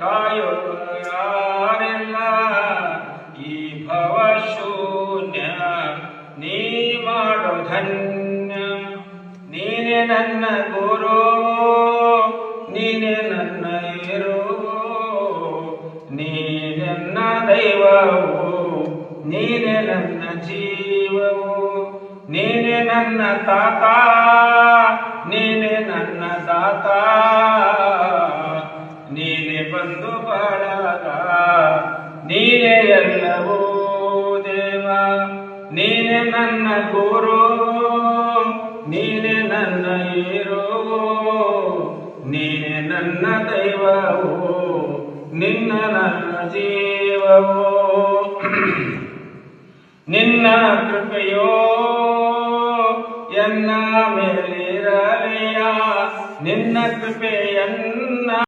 ಕಾಯುವ ಯಾರಿಲ್ಲ ಈ ಭವ ಶೂನ್ಯ ನೀ ಮಾಡೋ ಧನ್ಯ ನೀನೆ ನನ್ನ ಗುರು ನೀನೆ ನನ್ನ ಇರು ನೀನೆ ನನ್ನ ದೈವವು ನೀನೆ ನನ್ನ ಜೀವವು ನೀನೆ ನನ್ನ ತಾತ ನೀನೆ ನನ್ನ ದಾತ ನೀನೆ ಬಂದು ಬಳಗ ನೀನೆ ಎಲ್ಲವೂ ದೇವ ನೀನೆ ನನ್ನ ಗುರು ನೀನೆ ನನ್ನ ಹೀರೋ ನೀನೆ ನನ್ನ ದೈವವು ನಿನ್ನ ನನ್ನ ಜೀವವು ನಿನ್ನ ಕೃಪೆಯೋ ಎನ್ನ ಮೇಲಿರಲಿಯ ನಿನ್ನ ಕೃಪೆಯನ್ನ